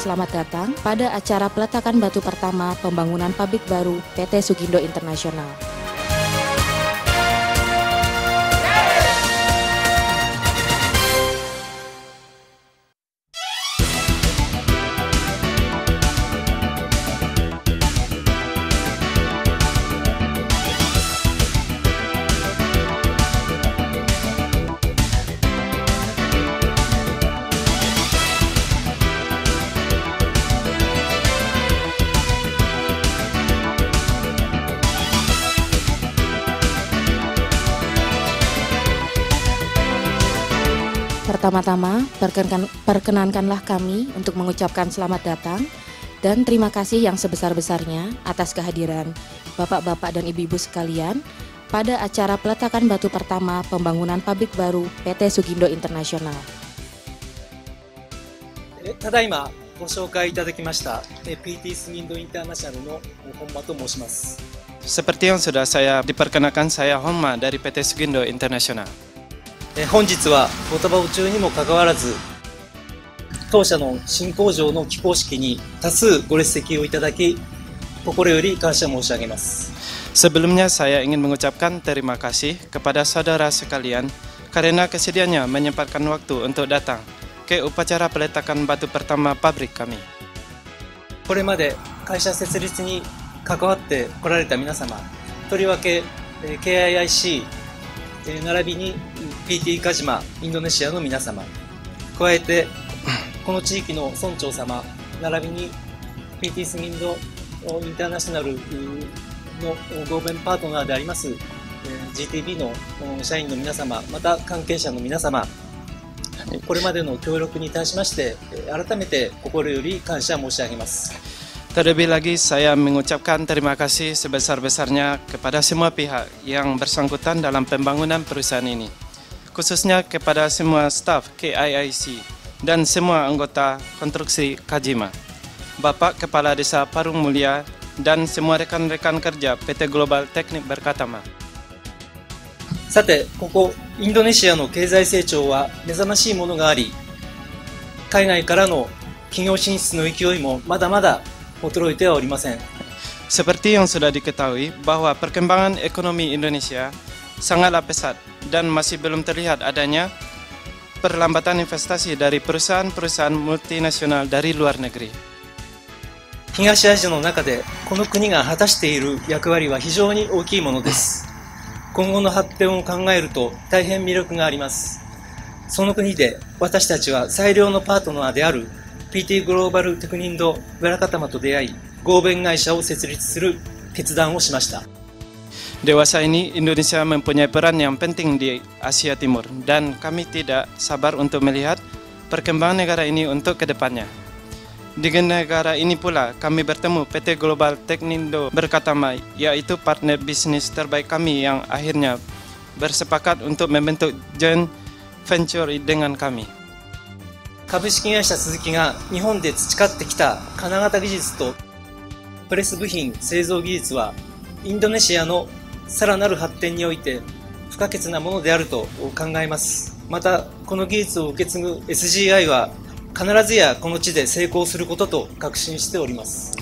selamat datang pada acara peletakan batu pertama pembangunan pabrik baru PT Sugindo Internasional. Pertama-tama, perkenankanlah kami untuk mengucapkan selamat datang dan terima kasih yang sebesar-besarnya atas kehadiran Bapak-Bapak dan Ibu-Ibu sekalian pada acara peletakan batu pertama pembangunan pabrik baru PT Sugindo Internasional. ただいまご紹介いただきました PT Sugindo Internasional の本間と申します。 Seperti yang sudah saya diperkenalkan, saya Honma dari PT Sugindo Internasional. 本日はご多忙中にもかかわらず、当社の新工場の起工式に多数ご列席をいただき、心より感謝申し上げます。 Sebelumnya saya ingin mengucapkan terima kasih kepada saudara sekalian karena kesediaannya menyempatkan waktu untuk datang ke upacara peletakan batu pertama pabrik kami. これまで会社設立に関わってこられた皆様、とりわけ KIIC 並びに PT 鹿島インドネシアの皆様、加えてこの地域の村長様並びに PT スギンドインターナショナルの合弁パートナーであります GTB の社員の皆様、また関係者の皆様、これまでの協力に対しまして改めて心より感謝申し上げます。 Terlebih lagi saya mengucapkan terima kasih sebesar-besarnya kepada semua pihak yang bersangkutan dalam pembangunan perusahaan ini, khususnya kepada semua staf KIIC dan semua anggota konstruksi Kajima, Bapak Kepala Desa Parung Mulia, dan semua rekan-rekan kerja PT Global Teknik Berkatama. さて、ここインドネシアの経済成長は目覚ましいものがあり、海外からの企業進出の勢いもまだまだ衰えてはおりません。 Seperti yang sudah diketahui bahwa perkembangan ekonomi Indonesia sangatlah pesat dan masih belum terlihat adanya perlambatan investasi dari perusahaan-perusahaan multinasional dari luar negeri. 東アジアの中でこの国が果たしている役割は非常に大きいものです。今後の発展を考えると大変魅力があります。その国で私たちは最良のパートナーである PT グローバルテクニンドベラカタマと出会い、合弁会社を設立する決断をしました。 Dewasa ini Indonesia mempunyai peran yang penting di Asia Timur dan kami tidak sabar untuk melihat perkembangan negara ini untuk kedepannya. Di negara ini pula kami bertemu PT Global Teknindo Berkatama, yaitu partner bisnis terbaik kami yang akhirnya bersepakat untuk membentuk joint venture dengan kami. 株式会社鈴木が日本で培ってきた金型技術とプレス部品製造技術はインドネシアのさらなる発展において不可欠なものであると考えます。またこの技術を受け継ぐ SGI は必ずやこの地で成功することと確信しております。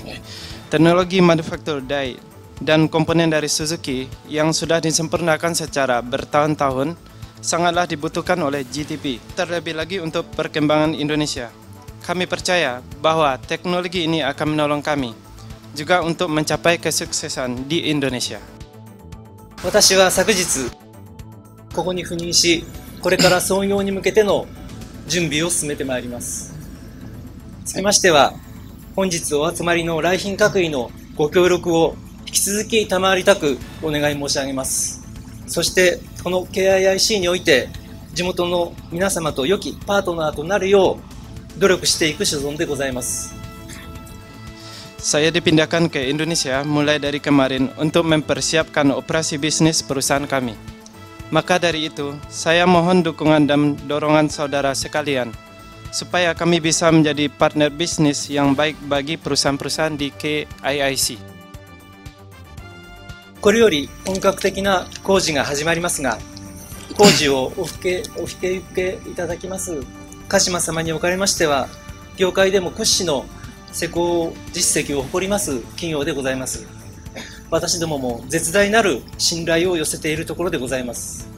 Teknologi manufaktur die dan komponen dari Suzuki yang sudah disempurnakan secara bertahun-tahun sangatlah dibutuhkan oleh GTP, terlebih lagi untuk perkembangan Indonesia. Kami percaya bahwa teknologi ini akan menolong kami juga untuk mencapai kesuksesan di Indonesia. 私は昨日ここに赴任し、これから創業に向けての準備を進めてまいります。つきましては、本日お集まりの来賓各位のご協力を引き続き賜りたくお願い申し上げます。そしてこの KIIC において地元の皆様と良きパートナーとなるよう努力していく所存でございます。 Saya dipindahkan ke Indonesia mulai dari kemarin untuk mempersiapkan operasi bisnis perusahaan kami. Maka dari itu, saya mohon dukungan dan dorongan saudara sekalian supaya kami bisa menjadi partner bisnis yang baik bagi perusahaan-perusahaan di KIIC. これより本格的な工事が始まりますが、工事をお引き受けいただきます鹿島様におかれましては、業界でも屈指の施工実績を誇ります企業でございます。私どもも絶大なる信頼を寄せているところでございます。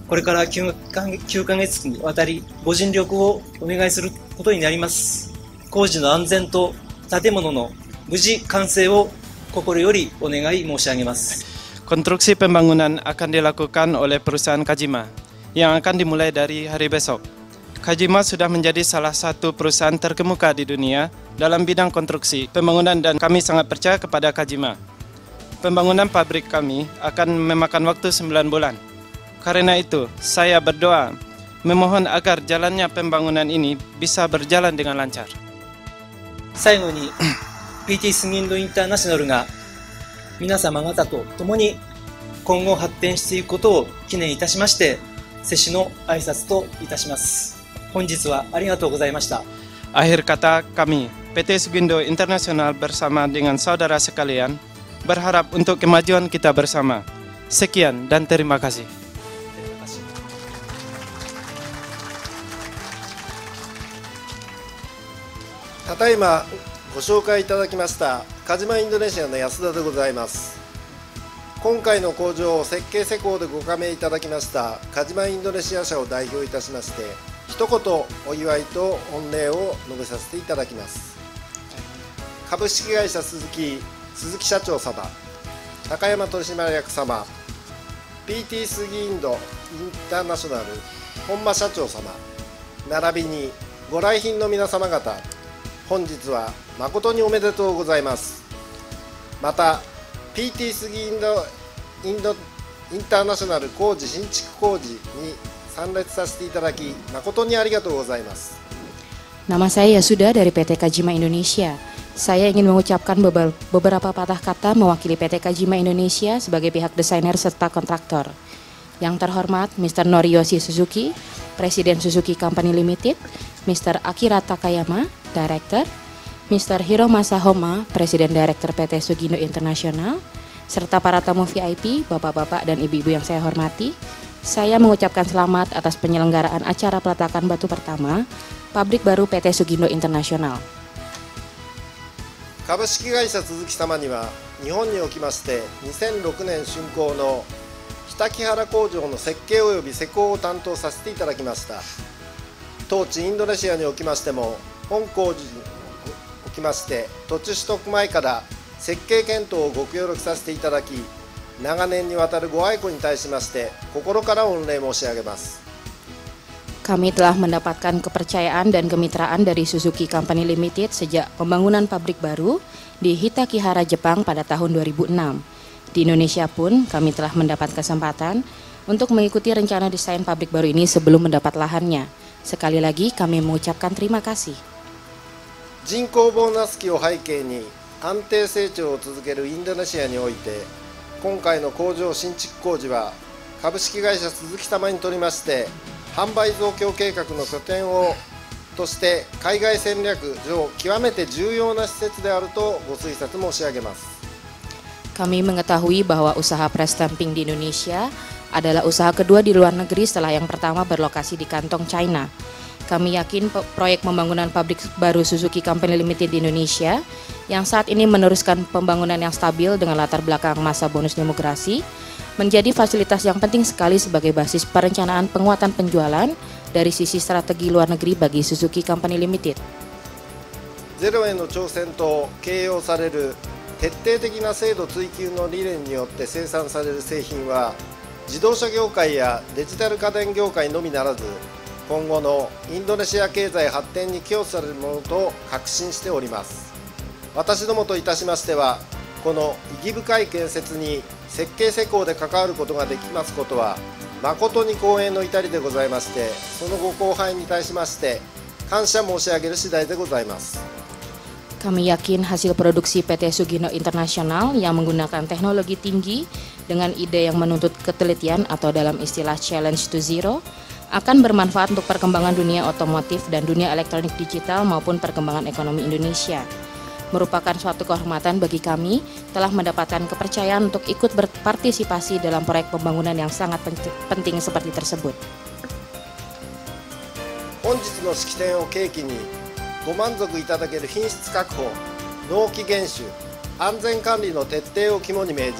これから9ヶ月にわたりご尽力をお願いすることになります。工事の安全と建物の無事完成を心よりお願い申し上げます。Konstruksi pembangunan akan dilakukan oleh perusahaan Kajima yang akan dimulai dari hari besok. Kajima sudah menjadi salah satu perusahaan terkemuka di dunia dalam bidang konstruksi pembangunan dan kami sangat percaya kepada Kajima. Pembangunan pabrik kami akan memakan waktu 9 bulan. Karena itu, saya berdoa memohon agar jalannya pembangunan ini bisa berjalan dengan lancar. 最後に PT スギンドインターナショナルが皆様方と共に今後発展していくことを記念いたしまして接種の挨拶といたします。本日はありがとうございました。 Akhir kata kami, PT Sugindo Internasional bersama dengan saudara sekalian berharap untuk kemajuan kita bersama. Sekian dan terima kasih. ただいまご紹介いただきましたカジマインドネシアの安田でございます。今回の工場を設計施工でご加盟いただきましたカジマインドネシア社を代表いたしまして一言お祝いと御礼を述べさせていただきます。株式会社鈴木社長様、高山取締役様、 PT スギインドインターナショナル本間社長様、並びにご来賓の皆様方、本日は誠におめでとうございます。また PT スギインターナショナル工事新築工事に参列させていただき誠にありがとうございます。 Nama saya Yasuda dari PT Kajima Indonesia. Saya ingin mengucapkan beberapa patah kata mewakili PT Kajima Indonesia sebagai pihak desainer serta kontraktor. Yang terhormat Mr. Noriyoshi Suzuki, Presiden Suzuki Company Limited, Mr. Akira Takayama, Director, Mr. Hiromasa Homa, Presiden Director PT Sugindo Internasional, serta para tamu VIP, bapak-bapak dan ibu-ibu yang saya hormati. Saya mengucapkan selamat atas penyelenggaraan acara peletakan batu pertama pabrik baru PT Sugindo Internasional. 株式会社鈴木様には日本におきまして2006年竣工の北木原工場の設計及び施工を担当させていただきました。当地インドネシアにおきましても本工事におきまして土地取得前から設計検討をご協力させていただき長年にわたるご愛顧に対しまして心から御礼申し上げます。 Kami telah mendapatkan kepercayaan dan kemitraan dari Suzuki Company Limited sejak pembangunan pabrik baru di Hitakihara, Jepang pada tahun 2006. Di Indonesia pun kami telah mendapat kesempatan untuk mengikuti rencana desain pabrik baru ini sebelum mendapat lahannya. Sekali lagi kami mengucapkan terima kasih. 人口ボーナス期を背景に安定成長を続けるインドネシアにおいて今回の工場新築工事は株式会社鈴木様にとりまして販売増強計画の拠点として海外戦略上極めて重要な施設であるとご推察申し上げます。 Kami mengetahui bahwa usaha press stamping di Indonesia adalah usaha kedua di luar negeri setelah yang pertama berlokasi di kantong China. Kami yakin proyek pembangunan pabrik baru Suzuki Company Limited di Indonesia yang saat ini meneruskan pembangunan yang stabil dengan latar belakang masa bonus demografi menjadi fasilitas yang penting sekali sebagai basis perencanaan penguatan penjualan dari sisi strategi luar negeri bagi Suzuki Company Limited. ゼロへの挑戦と形容される徹底的な精度追求の理念によって生産される製品は自動車業界やデジタル家電業界のみならず今後のインドネシア経済発展に寄与されるものと確信しております。私どもといたしましてはこの意義深い建設に設計施工で関わることができますことは誠に光栄の至りでございましてそのご後輩に対しまして感謝申し上げる次第でございます。 Kami yakin hasil produksi PT Sugindo Internasional yang menggunakan teknologi tinggi dengan ide yang menuntut ketelitian atau dalam istilah Challenge to Zero akan bermanfaat untuk perkembangan dunia otomotif dan dunia elektronik digital maupun perkembangan ekonomi Indonesia. Merupakan suatu kehormatan bagi kami telah mendapatkan kepercayaan untuk ikut berpartisipasi dalam proyek pembangunan yang sangat penting seperti tersebut. 本日の式典を契機にご満足いただける品質確保、納期厳守、安全管理の徹底を肝に銘じ、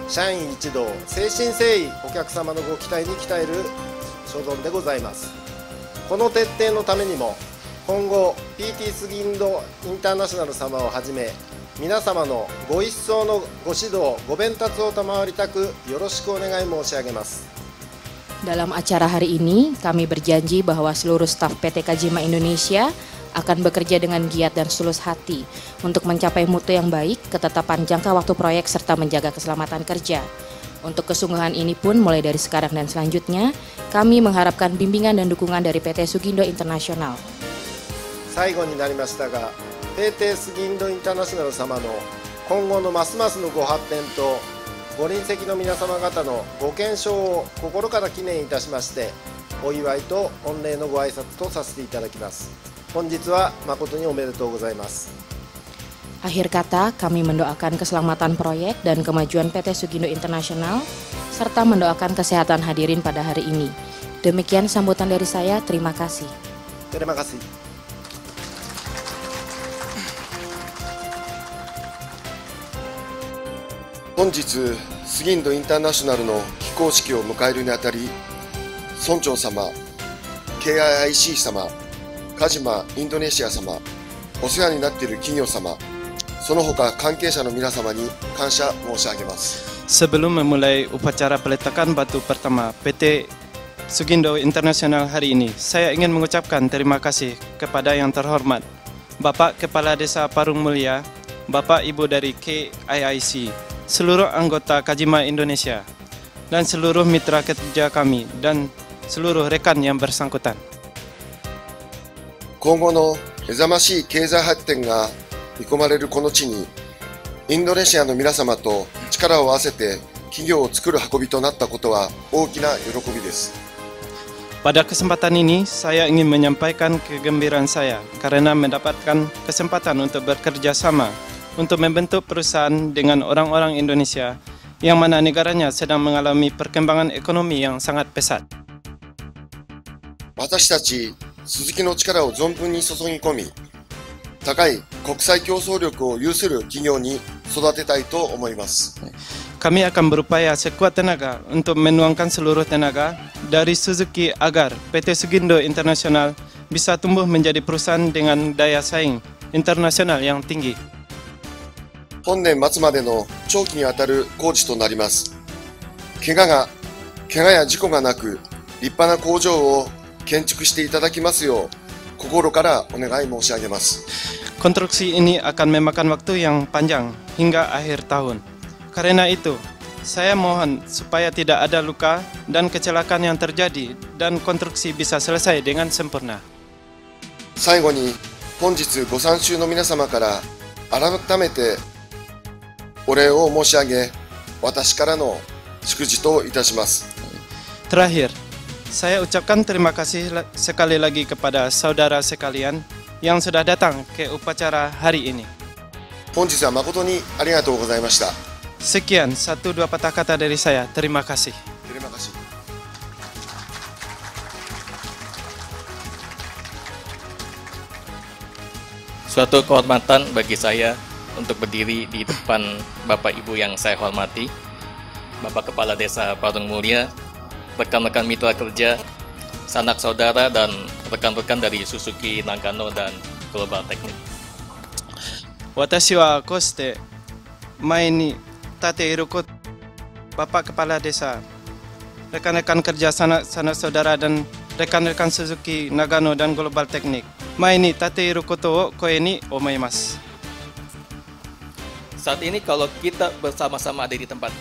社員一同、誠心誠意お客様のご期待に応える所存でございます。この徹底のためにも、今後 PT スギンドインターナショナル様をはじめ、皆様のご一層のご指導、ご鞭撻を賜りたくよろしくお願い申し上げます。Dalam acara hari ini, kami berjanji bahwa seluruh staf PT Kajima Indonesia akan bekerja dengan giat dan tulus hati untuk mencapai mutu yang baik, ketetapan jangka waktu proyek, serta menjaga keselamatan kerja. Untuk kesungguhan ini pun mulai dari sekarang dan selanjutnya, kami mengharapkan bimbingan dan dukungan dari PT Sugindo International. 最後になりましたが、PT スギンドインターナショナル様の今後のますますのご発展とご臨席の皆様方のご健勝を心から記念いたしまして、お祝いと御礼のご挨拶とさせていただきます。本日は誠におめでとうございます。Akhir kata, kami mendoakan keselamatan proyek dan kemajuan PT Sugindo International, serta mendoakan kesehatan hadirin pada hari ini. Demikian sambutan dari saya, terima kasih. Terima kasih. 本日、スギンドインターナショナルの起工式を迎えるにあたり、村長様、KIIC 様、カジマインドネシア様、お世話になっている企業様、その他関係者の皆様に感謝申し上げます。Sebelum memulai upacara peletakan batu pertama PT Sugindo International hari ini, saya ingin mengucapkan terima kasih kepada yang terhormat Bapak Kepala Desa Parung Mulia, Bapak Ibu dari KIIC, seluruh anggota Kajima Indonesia, dan seluruh mitra kerja kami, dan seluruh rekan yang bersangkutan. 今後の目覚ましい経済発展が見込まれるこの地に、インドネシアの皆様と力を合わせて企業を作る運びとなったことは大きな喜びです。Pada kesempatan ini, saya ingin menyampaikan kegembiraan saya karena mendapatkan kesempatan untuk bekerja sama untuk membentuk perusahaan dengan orang-orang Indonesia yang mana negaranya sedang mengalami perkembangan ekonomi yang sangat pesat. 私たち鈴木の力を存分に注ぎ込み、高い国際競争力を有する企業に育てたいと思います。Kami akan berupaya sekuat tenaga untuk menuangkan seluruh tenaga dari Suzuki agar PT Sugindo International bisa tumbuh menjadi perusahaan dengan daya saing internasional yang tinggi. 本年末までの長期にわたる工事となります。怪我や事故がなく、立派な工場を建築していただきますよう、心からお願い申し上げます。Konstruksi ini akan memakan waktu yang panjang hingga akhir tahun. Karena itu, saya mohon supaya tidak ada luka dan kecelakaan yang terjadi dan konstruksi bisa selesai dengan sempurna. 最後に、本日ご参集の皆様から改めてお礼を申し上げ、私からの祝辞といたします。 Terakhir, saya ucapkan terima kasih sekali lagi kepada saudara sekalian yang sudah datang ke upacara hari ini. 本日は誠にありがとうございました。 Sekian, 1-2 patah kata dari saya. Terima kasih. Terima kasih. Suatu kehormatan bagi saya untuk berdiri di depan Bapak Ibu yang saya hormati, Bapak Kepala Desa Parung Mulia, rekan-rekan mitra kerja, sanak saudara, dan rekan-rekan dari Suzuki Nagano dan Global Technic. Watashi wa koshite mae ni tate iru koto, Bapak Kepala Desa, rekan-rekan kerja sanak saudara dan rekan-rekan Suzuki Nagano dan Global Technic, mae ni tate iru koto wo koe ni omaimasu. Saat ini kalau kita bersama-sama ada di tempat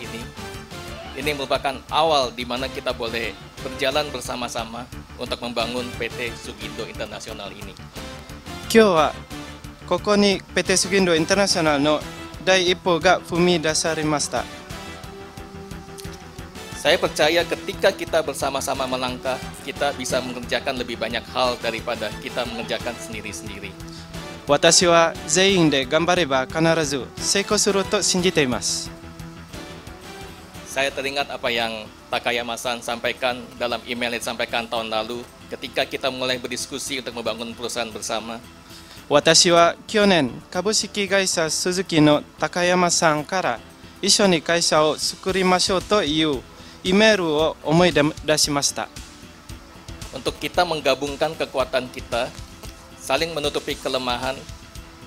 ini merupakan awal di mana kita boleh berjalan bersama-sama untuk membangun PT Sugindo International ini. 今日はここに PT Sugindo International の第一歩が踏み出されました。 Saya percaya ketika kita bersama-sama melangkah, kita bisa mengerjakan lebih banyak hal daripada kita mengerjakan sendiri-sendiri. 私は全員で頑張れば必ず成功すると信じています。 Saya teringat apa yang Takayama-san sampaikan dalam email yang disampaikan tahun lalu ketika kita mulai berdiskusi untuk membangun perusahaan bersama. 私は去年、株式会社スズキの高山さんから一緒に会社を作りましょうというイメールを思い出しました。Untuk kita menggabungkan kekuatan kita, saling menutupi kelemahan,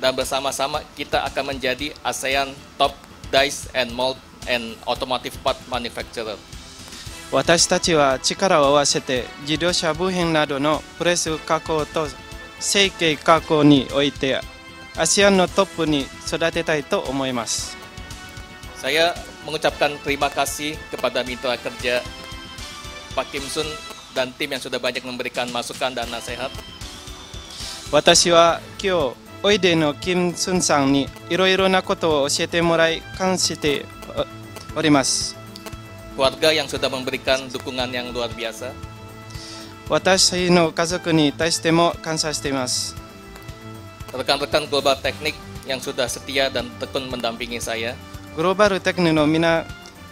dan bersama-sama kita akan menjadi ASEAN Top Dice and Mold and Automotive Part Manufacturer. 私たちは力を合わせて自動車部品などのプレス加工と成形加工においてASEANのトップに育てたいと思います。Saya mengucapkan terima kasih kepada mitra kerja Pak Kim Sun dan tim yang sudah banyak memberikan masukan dan nasihat. 私は今日おいでのキム・スンさんにいろいろなことを教えてもらい感謝しております。Keluarga yang sudah memberikan dukungan yang luar biasa. 私の家族に対しても感謝しています。Rekan-rekan Global Teknik yang sudah setia dan tekun mendampingi saya. グローバルテクニの皆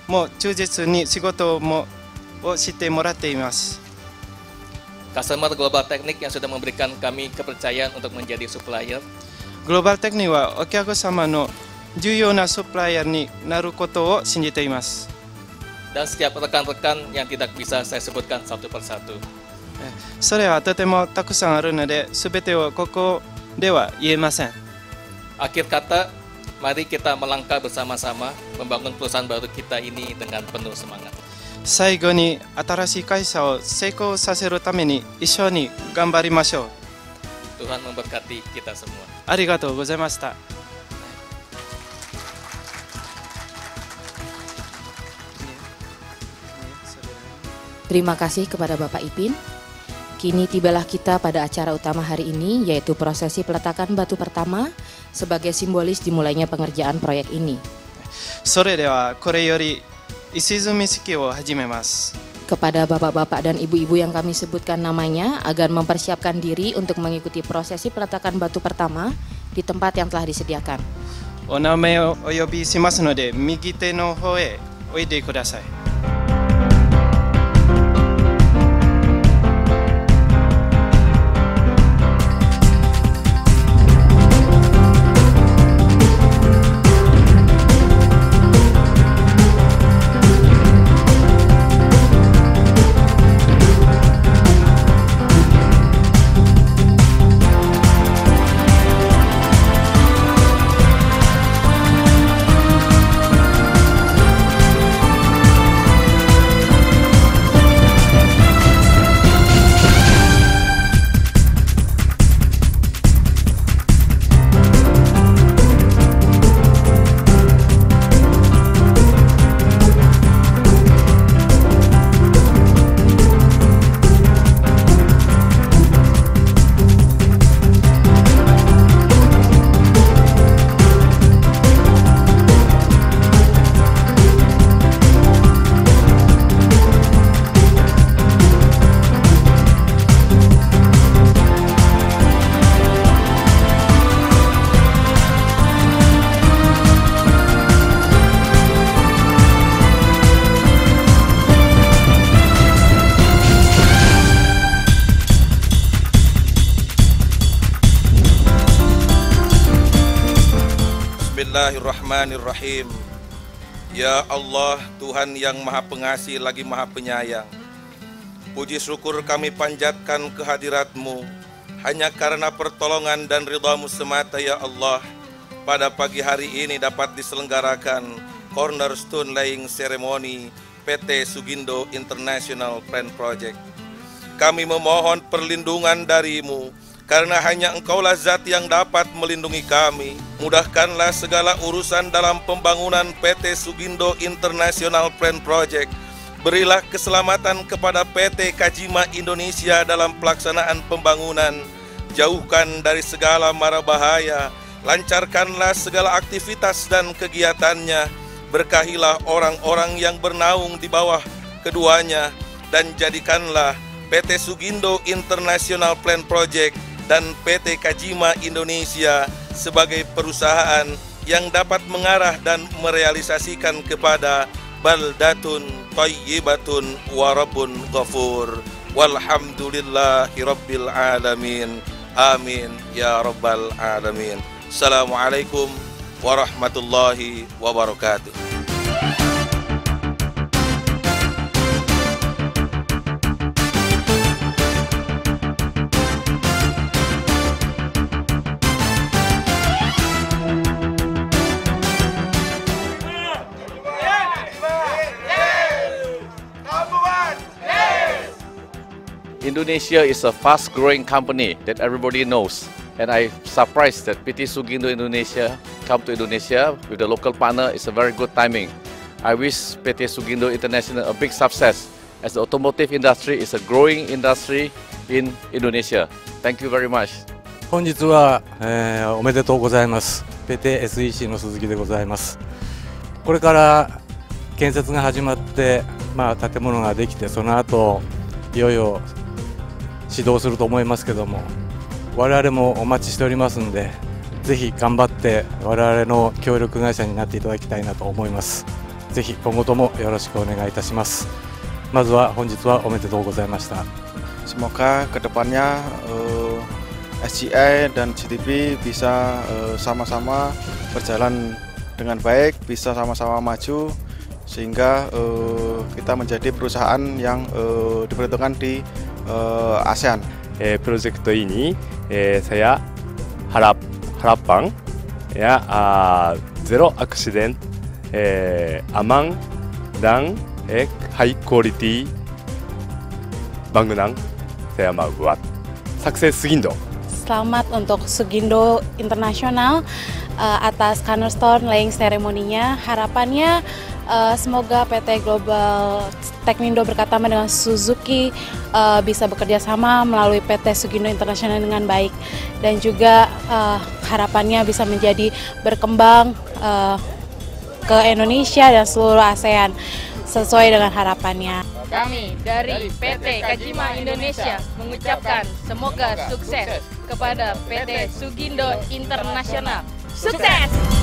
も忠実に仕事をしてもらっています。Customer Global Teknik yang sudah memberikan kami kepercayaan untuk menjadi supplier. グローバルテクニはお客様の重要なサプライヤーになることを信じています。Dan setiap rekan-rekan yang tidak bisa saya sebutkan satu persatu. それはとてもたくさんあるので、すべてをここでは言えません。Akhir kata, mari kita melangkah bersama-sama membangun perusahaan baru kita ini dengan penuh semangat. 最後に新しい会社を成功させるために一緒に頑張りましょう。 Tuhan memberkati kita semua. ありがとうございました。Terima kasih kepada Bapak Ipin. Kini tibalah kita pada acara utama hari ini, yaitu prosesi peletakan batu pertama sebagai simbolis dimulainya pengerjaan proyek ini. それではこれより石積み式を始めます。 Kepada bapak-bapak dan ibu-ibu yang kami sebutkan namanya agar mempersiapkan diri untuk mengikuti prosesi peletakan batu pertama di tempat yang telah disediakan. お名前をお呼びしますので、右手の方へおいでください。 Bismillahirrahmanirrahim. Ya Allah, Tuhan yang Maha Pengasih lagi Maha Penyayang, puji syukur kami panjatkan kehadirat-Mu hanya karena pertolongan dan ridha-Mu semata ya Allah. Pada pagi hari ini dapat diselenggarakan Cornerstone Laying Ceremony PT Sugindo International Plan Project. Kami memohon perlindungan dari-Mu, karena hanya Engkaulah zat yang dapat melindungi kami. Mudahkanlah segala urusan dalam pembangunan PT Sugindo International Plan Project. Berilah keselamatan kepada PT Kajima Indonesia dalam pelaksanaan pembangunan. Jauhkan dari segala mara bahaya. Lancarkanlah segala aktivitas dan kegiatannya. Berkahilah orang-orang yang bernaung di bawah keduanya. Dan jadikanlah PT Sugindo International Plan Project dan PT Kajima Indonesia sebagai perusahaan yang dapat mengarah dan merealisasikan kepada baldatun thayyibatun wa rabbun ghafur walhamdulillahi rabbil alamin Amin ya rabbal alamin. Assalamualaikum warahmatullahi wabarakatuh. Indonesia is a fast-growing company that everybody knows, and I'm surprised that PT Sugindo Indonesia come to Indonesia with the local partner. It's a very good timing. I wish PT Sugindo International a big success, as the automotive industry is a growing industry in Indonesia. Thank you very much. 本日は、おめでとうございます。PT SEC の鈴木でございます。これから建設が始まって、建物ができて、その後いよいよ始動すると思いますけども、我々もお待ちしておりますので、ぜひ頑張って我々の協力会社になっていただきたいなと思います。ぜひ今後ともよろしくお願いいたします。まずは本日はおめでとうございました。 Semoga kedepannya SGI dan GTP bisa sama-sama berjalan dengan baik, bisa sama-sama maju, sehingga kita menjadi perusahaan yang diperhitungkan di ASEAN. 프로젝트 ini saya harapkan ya zero accident, aman dan high quality bangunan saya mau buat. Sukses Sugindo. Selamat untuk Sugindo Internasional atas cornerstone laying ceremony-nya. Harapannya semoga PT Global Teknindo berkatama dengan Suzuki bisa bekerja sama melalui PT Sugindo Internasional dengan baik, dan juga harapannya bisa menjadi berkembang ke Indonesia dan seluruh ASEAN sesuai dengan harapannya. Kami dari PT Kajima Indonesia mengucapkan semoga sukses kepada PT Sugindo Internasional. Sukses!